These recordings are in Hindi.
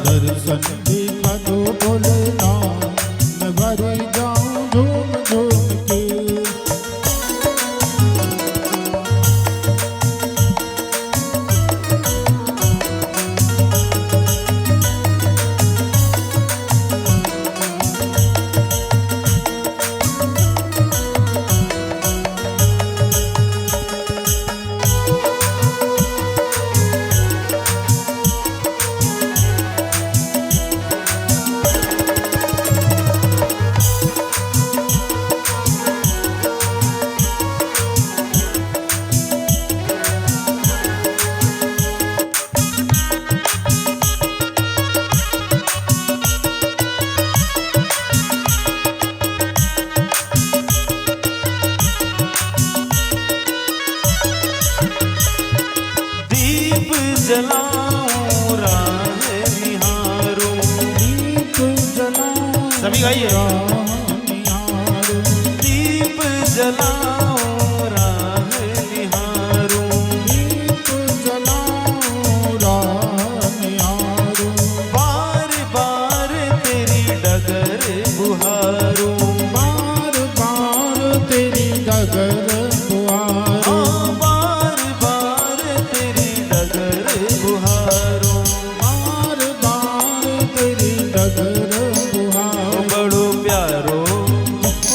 दर्शन दिखा दो भोलेनाथ, मैं भरी जाऊं झूम झूम के। जलाऊं राह निहारूं, दीप जलाऊं सभी गाइए। दीप जलाऊं राह निहारूं, दीप जलाऊं राह निहारूं, बार बार तेरी डगर बुहारूं, बार बार तेरी डगर बुहारूं, बार बार तेरी डगर बुहारूं, बार बार तेरी डगर बुहारूं। बड़ो प्यारो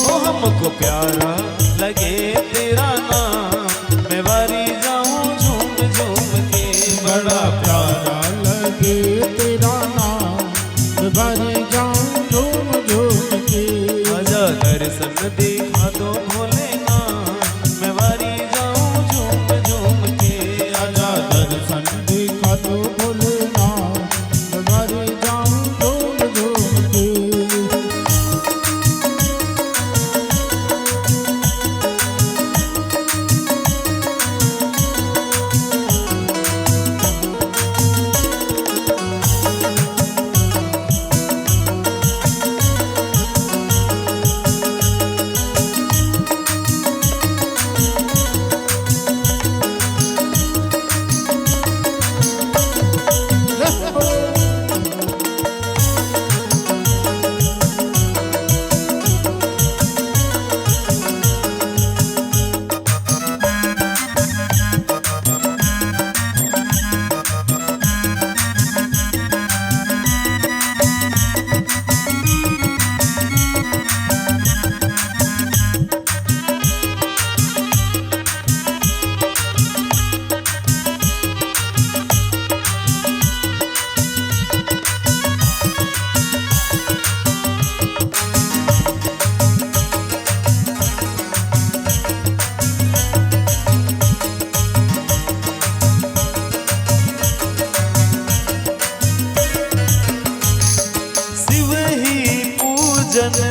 ओ हमको प्यारा लगे तेरा नाम, मैं वारी जाऊं झूम झूम के। बड़ा प्यारा लगे तेरा नाम, मैं भरी जाऊं झूम झूम के। आजा दर्शन दिखा दो भोलेनाथ, मैं वारी जाऊं झूम झूम के। आजा दर्शन दिखा दो भोलेनाथ, मैं भरी जाऊं झूम झूम के।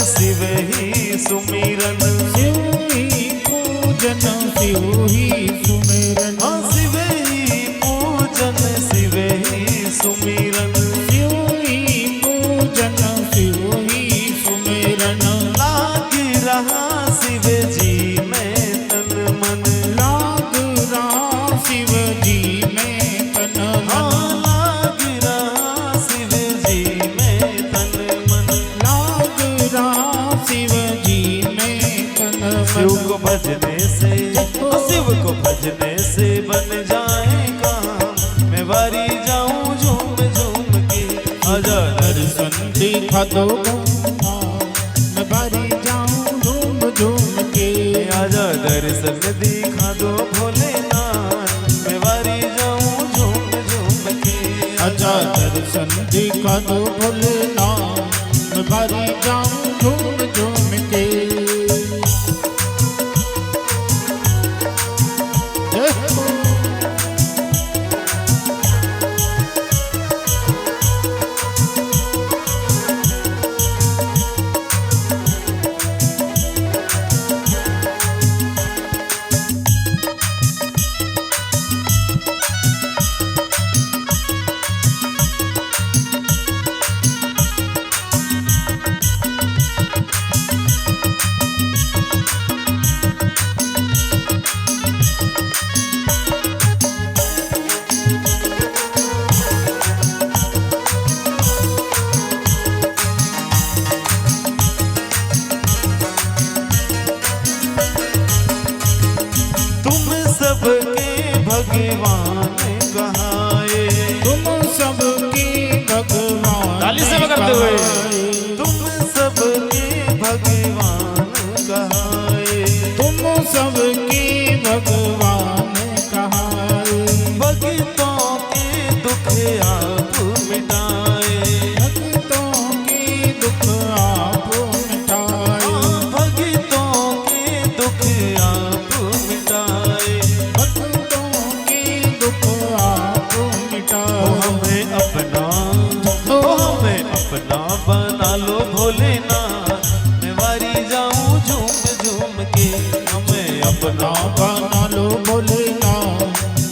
शिव ही सुमिरन, शिव ही पूजन शिव ही सुमिरन, शिव ही पूजन शिव ही सुमिरन, शिव ही पूजन शिव ही सुमिरन। लाग रहा शिव जी में तन मन, लाग रहा शिव जी में तन मन, लाग रहा शिव जी में तन मन, लाग रहा शिव जी में तन शिव मन। को भजने से, शिव को भजने से बन जाए काम, मैं वारी जाऊं झूम झूम के। आजा दर्शन दिखा दो मैं भरी जाऊं झूम झूम के। आजा दर्शन दिखा दो भोलेनाथ, मैं वारी जाऊं झूम झूम के। आजा दर्शन दिखा दो भोलेनाथ, मैं भरी जाऊं झूम झूम के। भगवान कहाए। तुम सबके भगवान ताली से करते हुए कहाए। तुम सबके भगवान कहाए। तुम सबके भगवान कहाए। भक्तों के दुख आप मिटाए। भक्तों के दुख आप मिटाए। भक्तों के दुख आप मिटाए। भक्तों के दुख आप मिटाए। हमें अपना बना लो भोलेनाथ। मैं वारी जाऊं झूम झूम के। हमें अपना बना लो भोलेनाथ।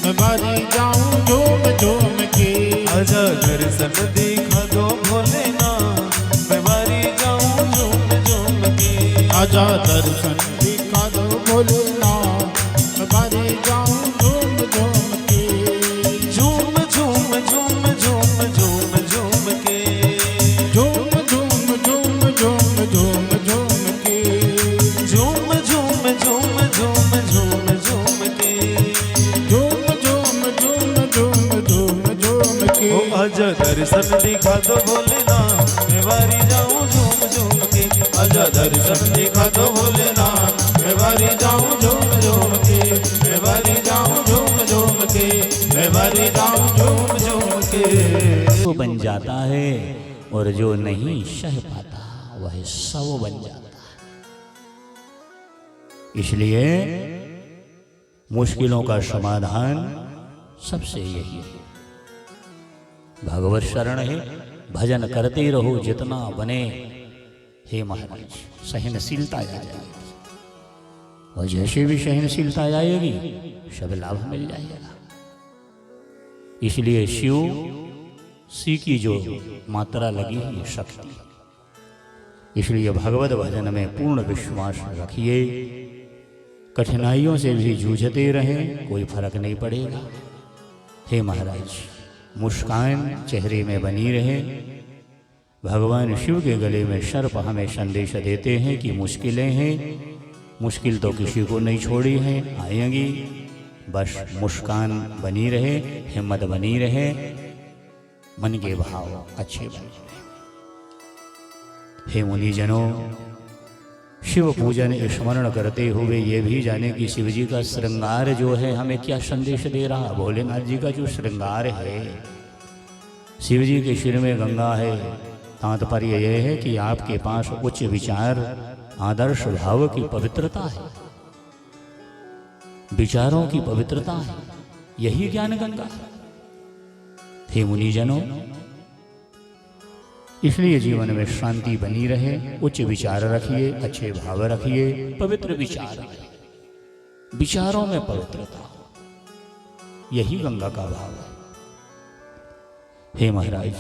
मैं बारी जाऊं झूम झूम के। आजा दर्शन दिखा दो भोलेनाथ। मैं वारी जाऊं झूम झूम के। आजा दर्शन दिखा दो भोलेनाथ। मैं बारी जाऊं झूम झूम के। झूम झूम झूम झूम झूम झूम के। झूम झूम झूम झूम झूम झूम के। झूम झूम झूम झूम झूम झूम के। झूम झूम झूम झूम झूम झूम के। ओ आजा दर्शन दिखा दो भोलेनाथ। मैं वारी जाऊं झूम झूम के। आजा दर्शन दिखा दो भोलेनाथ। मैं वारी जाऊं झूम झूम के। मैं वारी जाऊं झूम झूम के। मैं वारी जाऊं झूम झूम के। वो बन जाता है और जो नहीं सह पाता वह सब बन जाता है। इसलिए मुश्किलों का समाधान सबसे यही है, भगवत शरण है। भजन करते रहो जितना बने। हे महाराज, सहनशीलता आ जाएगी और जैसे भी सहनशीलता आएगी सब लाभ मिल जाएगा। इसलिए शिव की जो मात्रा लगी है ये शक्ति। इसलिए भगवत भजन में पूर्ण विश्वास रखिए। कठिनाइयों से भी जूझते रहें, कोई फर्क नहीं पड़ेगा। हे महाराज, मुस्कान चेहरे में बनी रहे। भगवान शिव के गले में सर्प हमें संदेश देते हैं कि मुश्किलें हैं, मुश्किल तो किसी को नहीं छोड़ी है, आएंगी। बस मुस्कान बनी रहे, हिम्मत बनी रहे, मन के भाव अच्छे बने रहे। हे मुनिजनों, शिव पूजन स्मरण करते हुए ये भी जाने कि शिव जी का श्रृंगार जो है हमें क्या संदेश दे रहा। भोलेनाथ जी का जो श्रृंगार है, शिव जी के सिर में गंगा है। तात्पर्य यह है कि आपके पास उच्च विचार, आदर्श भाव की पवित्रता है, विचारों की पवित्रता है, यही ज्ञान गंगा है। हे मुनिजनों, इसलिए जीवन में शांति बनी रहे, उच्च विचार रखिए, अच्छे भाव रखिए, पवित्र विचार रखिए, विचारों में पवित्रता, यही गंगा का भाव है। हे महाराज,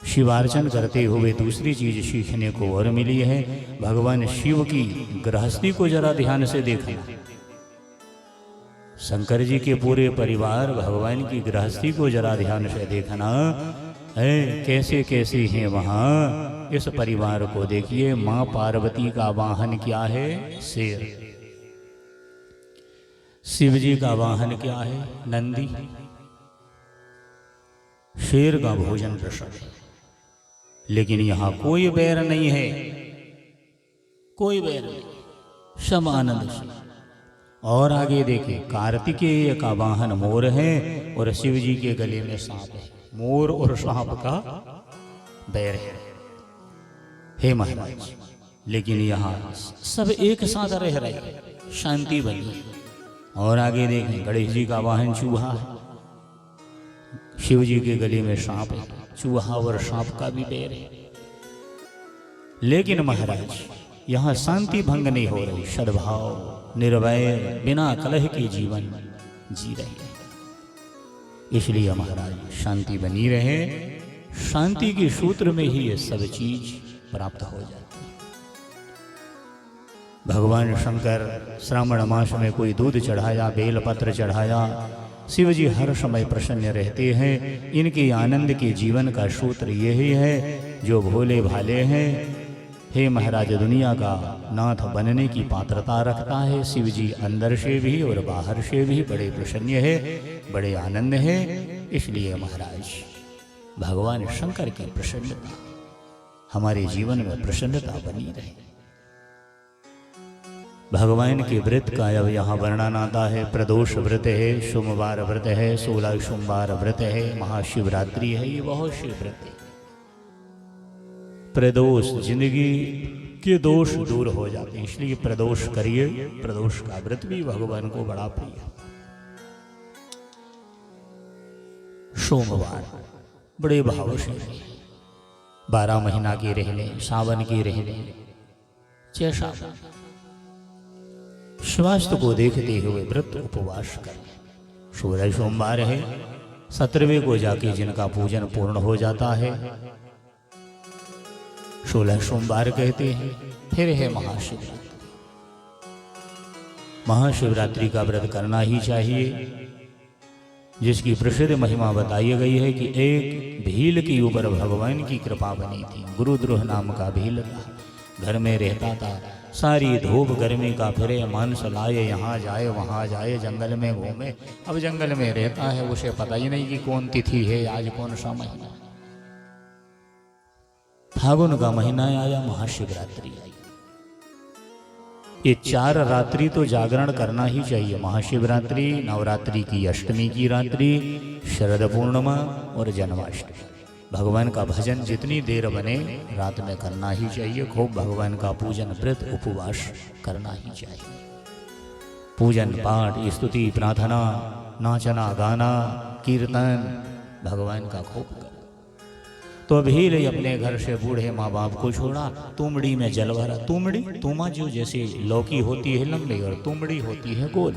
शिवार्चन करते हुए दूसरी चीज सीखने को और मिली है। भगवान शिव की गृहस्थी को जरा ध्यान से देखना। शंकर जी के पूरे परिवार भगवान की गृहस्थी को जरा ध्यान से देखना है, कैसे कैसे हैं वहाँ। इस परिवार को देखिए। माँ पार्वती का वाहन क्या है? शेर। शिव जी का वाहन क्या है? नंदी। शेर का भोजन प्रसाद है। लेकिन यहाँ कोई बैर नहीं है, कोई बैर नहीं, सब आनंद से। और आगे देखें, कार्तिकेय का वाहन मोर है और शिव जी के गले में सांप है। मोर और सांप का बैर है। हे महाराज, लेकिन यहाँ सब एक साथ रह रहे, शांति बनी। और आगे देखें, गणेश जी का वाहन चूहा है, शिव जी के गले में सांप है। चूहा और सांप का भी बैर है। लेकिन महाराज, यहाँ शांति भंग नहीं हो रही, सद्भाव, निर्वैर, बिना कलह के जीवन जी रहे हैं। इसलिए महाराज, शांति बनी रहे। शांति के सूत्र में ही ये सब चीज प्राप्त हो जाती है। भगवान शंकर श्रावण मास में कोई दूध चढ़ाया, बेलपत्र चढ़ाया, शिव जी हर समय प्रसन्न रहते हैं। इनके आनंद के जीवन का सूत्र यही है। जो भोले भाले हैं हे महाराज, दुनिया का नाथ बनने की पात्रता रखता है। शिव जी अंदर से भी और बाहर से भी बड़े प्रसन्न है, बड़े आनंद है। इसलिए महाराज भगवान शंकर की प्रसन्नता हमारे जीवन में प्रसन्नता बनी रहे। भगवान के व्रत का अब यहाँ वर्णन आता है। प्रदोष व्रत है, सोमवार व्रत है, 16 सोमवार व्रत है, महाशिवरात्रि है। ये बहुत से व्रत है। प्रदोष जिंदगी के दोष दूर हो जाते हैं, इसलिए प्रदोष करिए। प्रदोष का व्रत भी भगवान को बड़ा प्रिय। सोमवार बड़े भाव से 12 महीना की रह लें, सावन की रह लें, जैसा स्वास्थ्य को देखते हुए व्रत उपवास करें। 16 सोमवार है, 17वें को जाके जिनका पूजन पूर्ण हो जाता है 16 सोमवार कहते हैं। फिर है महाशिवरात्रि। महाशिवरात्रि का व्रत करना ही चाहिए, जिसकी प्रसिद्ध महिमा बताई गई है कि एक भील के ऊपर भगवान की कृपा बनी थी। गुरुद्रोह नाम का भील था, घर में रहता था। सारी धूप गर्मी का फिरे, मांस लाए, यहाँ जाए वहाँ जाए, जंगल में घूमे। अब जंगल में रहता है, उसे पता ही नहीं कि कौन तिथि है, आज कौन सा महीना। फागुन का महीना आया, महाशिवरात्रि आई। ये 4 रात्रि तो जागरण करना ही चाहिए। महाशिवरात्रि, नवरात्रि की अष्टमी की रात्रि, शरद पूर्णिमा और जन्माष्टमी। भगवान का भजन जितनी देर बने रात में करना ही चाहिए। खूब भगवान का पूजन, व्रत, उपवास करना ही चाहिए। पूजन पाठ, स्तुति, प्रार्थना, नाचना, गाना, कीर्तन भगवान का खूब करो। तो भील अपने घर से बूढ़े माँ बाप को छोड़ा, तुमड़ी में जल भरा। तुमड़ी, तुमा जो जैसे लौकी होती है लंबी और तुमड़ी होती है गोल,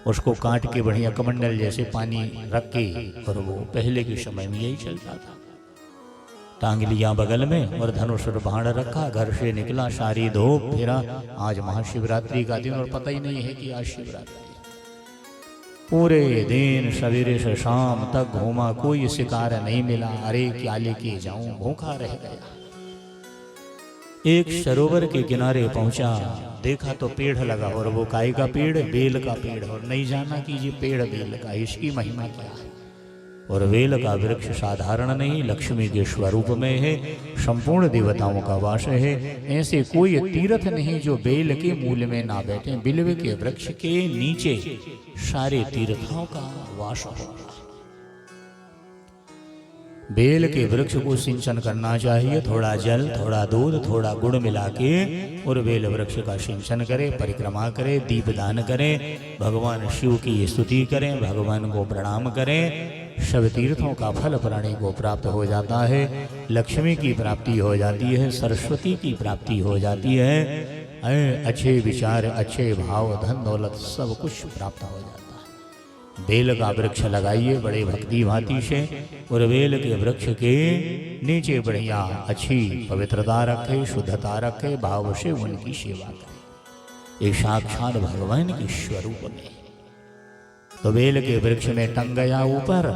उसको काट के बढ़िया कमंडल जैसे पानी रख के, और वो पहले के समय में यही चलता था। टांग लिया बगल में और धनुष और बाण रखा, घर से निकला, सारी धूप फिरा। आज महाशिवरात्रि का दिन और पता ही नहीं है कि आज शिवरात्रि। पूरे दिन सवेरे से शाम तक घूमा, कोई शिकार नहीं मिला। अरे क्या लेके जाऊं, भूखा रह गया। एक सरोवर के किनारे पहुंचा, देखा तो पेड़ लगा, और वो काय का पेड़, बेल का पेड़। और नहीं जाना कि ये पेड़ बेल का, इसकी महिमा क्या है। और बेल का वृक्ष साधारण नहीं, लक्ष्मी के स्वरूप में है, संपूर्ण देवताओं का वास है। ऐसे कोई तीर्थ नहीं जो बेल के मूल में ना बैठे। बिल्व के वृक्ष के नीचे सारे तीर्थों का वास होगा। बेल के वृक्ष को सिंचन करना चाहिए। थोड़ा जल, थोड़ा दूध, थोड़ा गुड़ मिला के और बेल वृक्ष का सिंचन करें, परिक्रमा करें, दीपदान करें, भगवान शिव की स्तुति करें, भगवान को प्रणाम करें। सब तीर्थों का फल प्राणी को प्राप्त हो जाता है। लक्ष्मी की प्राप्ति हो जाती है, सरस्वती की प्राप्ति हो जाती है। अच्छे विचार, अच्छे भाव, धन दौलत सब कुछ प्राप्त हो जाता है। बेल का वृक्ष लगाइए बड़े भक्ति भांति से, और बेल के वृक्ष के नीचे बढ़िया अच्छी पवित्रता रखे, शुद्धता रखे, भाव से उनकी सेवा करें। ये साक्षात भगवान के स्वरूप में। तो बेल के वृक्ष में टंग गया ऊपर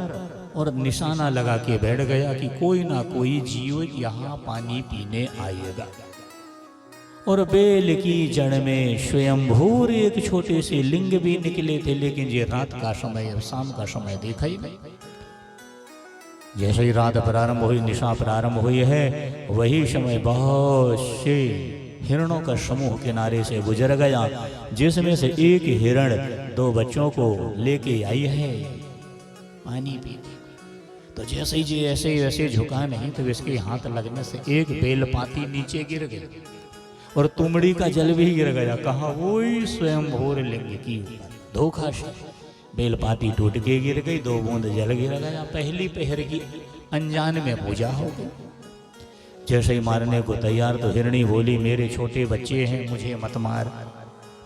और निशाना लगा के बैठ गया कि कोई ना कोई जीव यहाँ पानी पीने आएगा। और बेल की जड़ में स्वयंभूर एक छोटे से लिंग भी निकले थे, लेकिन ये रात का समय, शाम का समय देखा ही नहीं। जैसे ही रात प्रारंभ हुई, निशा प्रारंभ हुई है, वही समय बहुत से हिरणों का समूह किनारे से गुजर गया, जिसमें से एक हिरण 2 बच्चों को लेके आई है पानी पीने। तो जैसे ही जी ऐसे वैसे झुका नहीं, तो इसके हाथ लगने से एक बेल पाती नीचे गिर गई और तुमड़ी का जल भी गिर गया। कहा वही स्वयंभूर लिंग की धोखा से बेल पाती टूट के गिर गई, 2 बूंद जल गिर गया। पहली पहर की अनजान में पूजा हो गई। जैसे ही मारने को तैयार तो हिरणी बोली, मेरे छोटे बच्चे हैं, मुझे मत मार,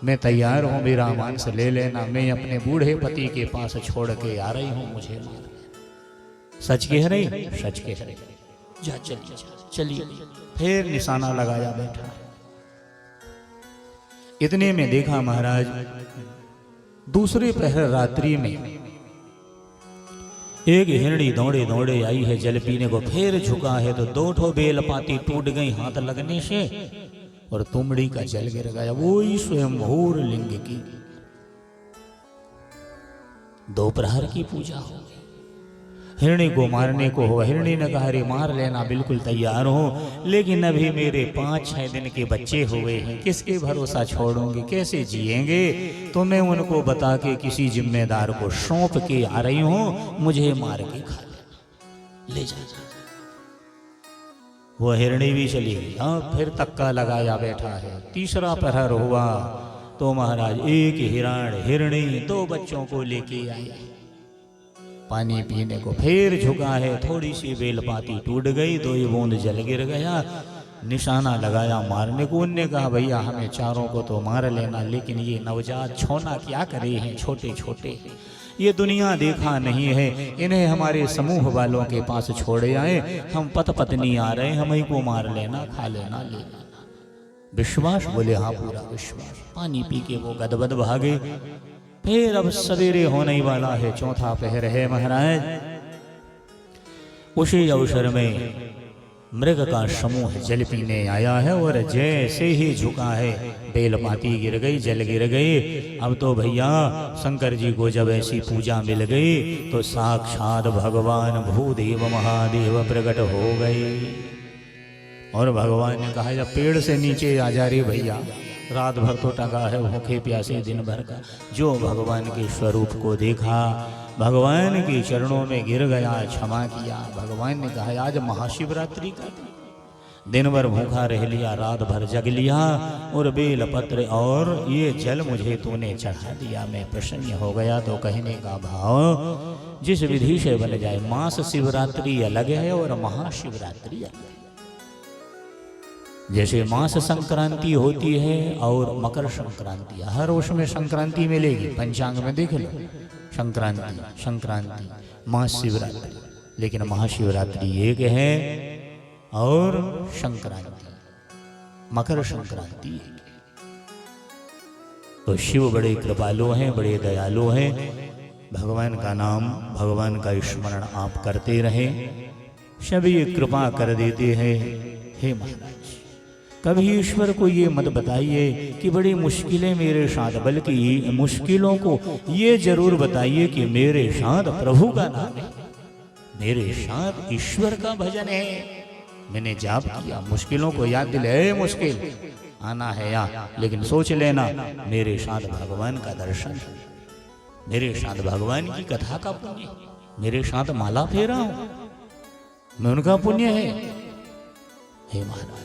मैं तैयार हूँ, मेरा मांस ले लेना, मैं अपने बूढ़े पति के पास छोड़ के आ रही हूँ, मुझे मार। सच कह रही, सच कह रही, जा चलिए चलिए। फिर निशाना लगाया बैठा। इतने में देखा महाराज दूसरे पहर रात्रि में एक हिरणी दौड़े दौड़े आई है जल पीने को, फिर झुका है तो 2 ठो बेल पाती टूट गई हाथ लगने से और तुमड़ी का जल गिर गया। वो ही स्वयंभूर लिंग की दोपहर की पूजा हो गई। हिरणी को मारने को हो, हिरणी ने कहा अरे मार लेना, बिल्कुल तैयार हो, लेकिन अभी मेरे 5-6 दिन के बच्चे हुए हैं, किसके भरोसा छोड़ूंगी, कैसे जिएंगे, तो मैं उनको बता के किसी जिम्मेदार को सौंप के आ रही हूं, मुझे मार के खा लेना, ले जा। वो हिरणी भी चली गई। हाँ, फिर तक्का लगाया बैठा है। तीसरा प्रहर हुआ तो महाराज एक हिरणी 2 बच्चों को लेके आई पानी पीने को, फिर झुका है, थोड़ी सी बेलपाती टूट गई, 2 बूंद जल गिर गया, निशाना लगाया मारने को। उनने कहा भैया हमें चारों को तो मार लेना, लेकिन ये नवजात छोना क्या करे हैं, छोटे छोटे, ये दुनिया देखा नहीं है, इन्हें हमारे समूह वालों के पास छोड़े आए, हम पत पत्नी आ रहे हैं, हम ही को मार लेना, खा लेना, लेना। विश्वास? बोले हाँ पूरा विश्वास। पानी पी के वो गदबद भागे। फिर अब सवेरे होने ही वाला है, 4था पहर है महाराज। उसी अवसर में मृग का समूह जल पीने आया है और जैसे ही झुका है बेलपाती गिर गई, जल गिर गई। अब तो भैया शंकर जी को जब ऐसी पूजा मिल गई तो साक्षात भगवान भूदेव महादेव प्रकट हो गए। और भगवान ने कहा जब पेड़ से नीचे आ जा रे भैया, रात भर तो टंगा है भूखे प्यासे दिन भर का। जो भगवान के स्वरूप को देखा, भगवान के चरणों में गिर गया, क्षमा किया। भगवान ने कहा आज महाशिवरात्रि का दिन भर भूखा रह लिया, रात भर जग लिया, और बेलपत्र और ये जल मुझे तूने चढ़ा दिया, मैं प्रसन्न हो गया। तो कहने का भाव जिस विधि से बन जाए, मास शिवरात्रि अलग है और महाशिवरात्रि अलग है। जैसे मास संक्रांति होती है और मकर संक्रांति, हर उसमें संक्रांति मिलेगी, पंचांग में देख लो, संक्रांति मास शिवरात्रि, लेकिन महाशिवरात्रि एक है और संक्रांति मकर संक्रांति एक है। तो शिव बड़े कृपालु हैं, बड़े दयालु हैं। भगवान का नाम, भगवान का स्मरण आप करते रहें, सभी कृपा कर देते हैं। हे महाराज, कभी ईश्वर को ये मत बताइए कि बड़ी मुश्किलें मेरे साथ, बल्कि मुश्किलों को ये जरूर बताइए कि मेरे साथ प्रभु का नाम है, मेरे साथ ईश्वर का भजन है। मैंने जाप किया, मुश्किलों को याद दिलाए, मुश्किल आना है या, लेकिन सोच लेना मेरे साथ भगवान का दर्शन है, मेरे साथ भगवान की कथा का पुण्य, मेरे साथ माला फेरा हूं मैं, उनका पुण्य है। हे महाराज,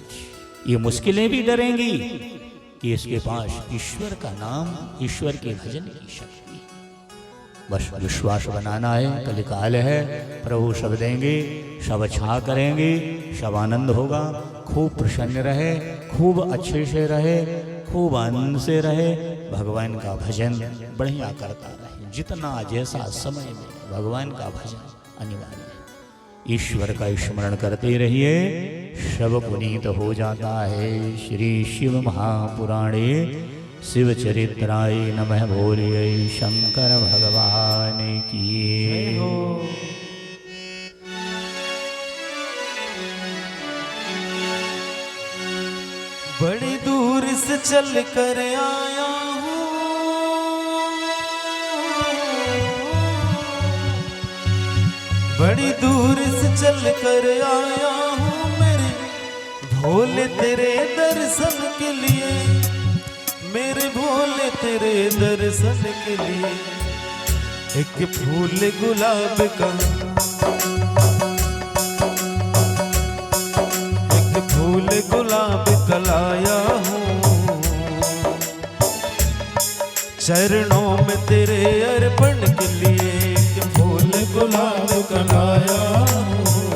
ये मुश्किलें भी डरेंगी कि इसके पास ईश्वर का नाम, ईश्वर के भजन की शक्ति। बस विश्वास बनाना है, कलिकाल है, प्रभु सब देंगे, सब अच्छा करेंगे, सब आनंद होगा। खूब प्रसन्न रहे, खूब अच्छे से रहे, खूब आनंद से रहे, भगवान का भजन बढ़िया करता रहे। जितना जैसा समय में भगवान का भजन अनिवार्य है। ईश्वर का स्मरण करते रहिए, सब पुनीत हो जाता है। श्री शिव महापुराणे शिव चरित्राय नमः बोलिए शंकर भगवान की। बड़ी दूर से चल कर आया हूँ, बड़ी दूर से चल कर आया हूँ मेरे भोले तेरे दर्शन के लिए, मेरे भोले तेरे दर्शन के लिए। एक फूल गुलाब का, एक फूल गुलाब का लाया हूँ, चरणों में तेरे अर्पण के लिए। एक फूल गुलाब का लाया हूँ,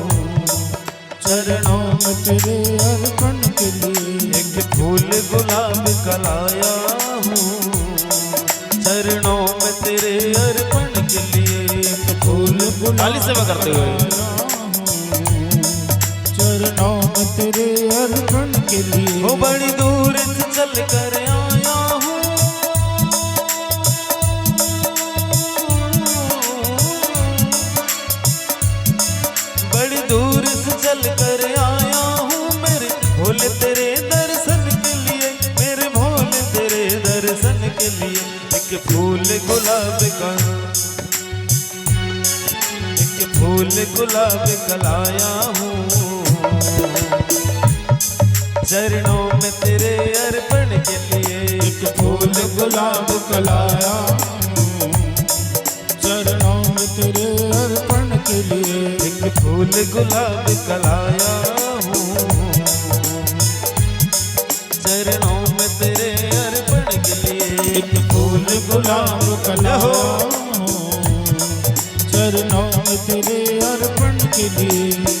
चरणों में तेरे अर्पण के लिए। एक फूल गुलाब का लाया हूँ, चरणों में तेरे अर्पण के लिए। एक फूल गुलाब सेवा करते हुए, चरणों में तेरे अर्पण के लिए। वो बड़ी दूर से चल कर आया हूँ, गुलाब का, एक फूल गुलाब का लाया हूँ, चरणों में तेरे अर्पण के लिए। एक फूल गुलाब का लाया हूँ, चरणों में तेरे अर्पण के लिए। एक फूल गुलाब का लाया हूँ, चरणों में तेरे अर्पण के लिए। एक फूल गुलाब का लाया हूँ, चरणों में तेरे अर्पण के लिए।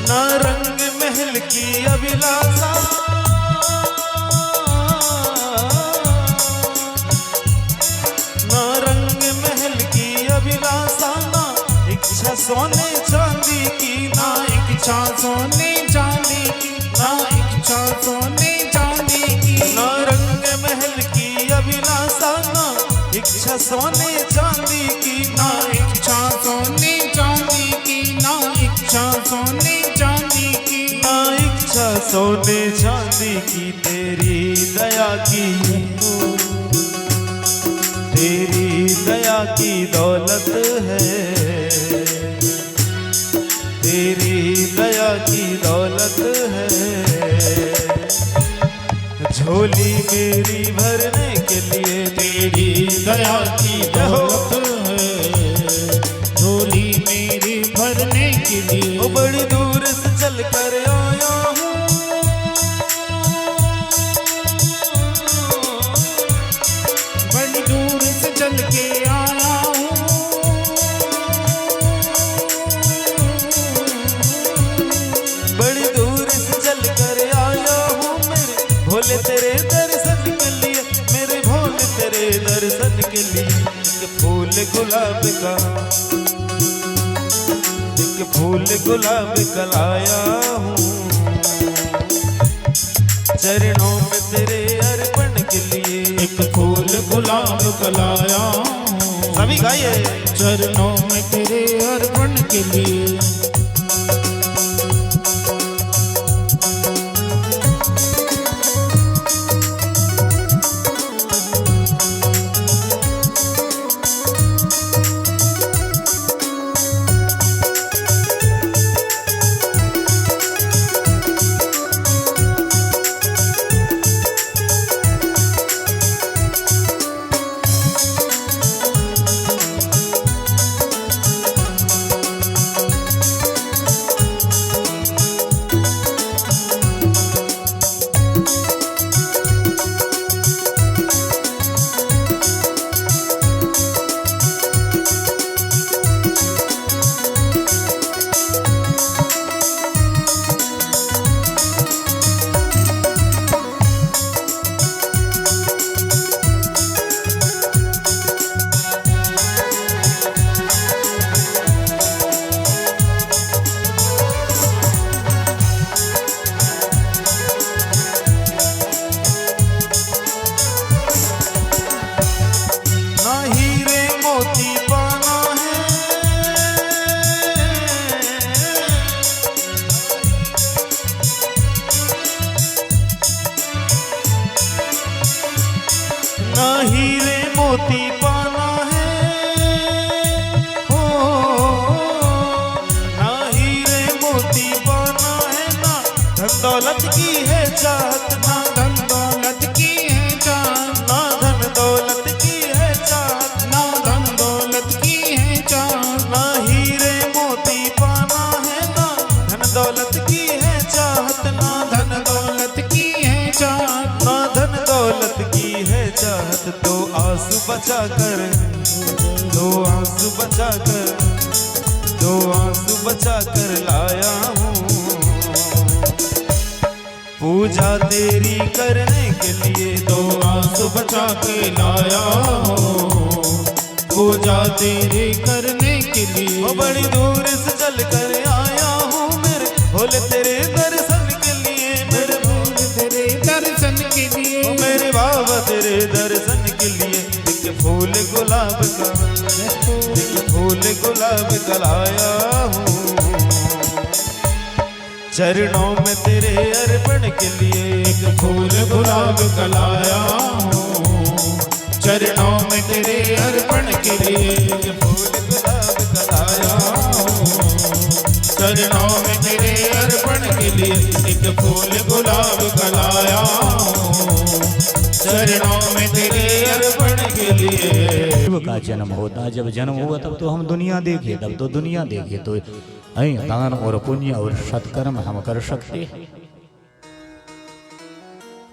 ना रंग महल की अभिलाषा, ना रंग महल की अभिलाषा, ना इच्छा सोने चांदी की, ना इच्छा सोने चांदी की, ना इच्छा सोने चांदी की। ना रंग महल की अभिलाषा, ना इच्छा सोने चांदी की, ना इच्छा सोने चांदी की, ना इच्छा सोने चांदी की। ना इच्छा सोने चांदी की, तेरी दया की, तेरी दया की दौलत है, तेरी दया की दौलत है। झोली मेरी भरने के लिए तेरी दया की दौलत है, झोली मेरी भरने के लिए। वो बड़ी दूर से चल कर आया हूँ, बड़ी दूर से चल के आया हूँ, बड़ी दूर से चल कर आया हूँ, मेरे भोले तेरे दर्शन के लिए, मेरे भोले तेरे दर्शन के लिए। एक फूल गुलाब का, एक फूल गुलाब का लाया हूँ, चरणों में तेरे अर्पण के लिए। एक फूल गुलाब का लाया हूँ, सभी गाइए। चरणों में तेरे अर्पण के लिए। दौलत की है चाहत, ना धन दौलत की है चाहत, ना धन दौलत की है चाहत, ना धन दौलत की है चाहत, ना हीरे मोती पाना है, ना धन दौलत की है चाहत, ना धन दौलत की है चाहत, ना धन दौलत की है चाहत। तो आंसू बचा कर, तो आंसू बचा कर, तो आंसू बचा कर लाया हूँ पूजा तेरी करने के लिए। तो आंसू बचा के लाया हूँ पूजा तेरी करने के लिए। ओ बड़ी दूर से चल कर आया हूँ मेरे भोले तेरे दर्शन के लिए, मेरे भोले तेरे दर्शन के लिए, ओ मेरे बाबा तेरे दर्शन के लिए। एक फूल गुलाब का, एक फूल गुलाब का लाया हूँ चरणों में तेरे अर्पण के लिए। एक फूल गुलाब का लाया हूँ चरणों में तेरे अर्पण के लिए। एक फूल गुलाब का लाया हूँ चरणों में तेरे अर्पण के लिए। एक फूल गुलाब का लाया हूँ चरणों में तेरे अर्पण के लिए। शिव का जन्म होता, जब जन्म हुआ तब तो हम दुनिया देखे, तब तो दुनिया देखे तो दान और पुण्य और सत्कर्म हम कर सकते हैं।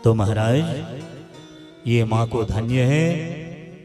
तो महाराज ये माँ को धन्य है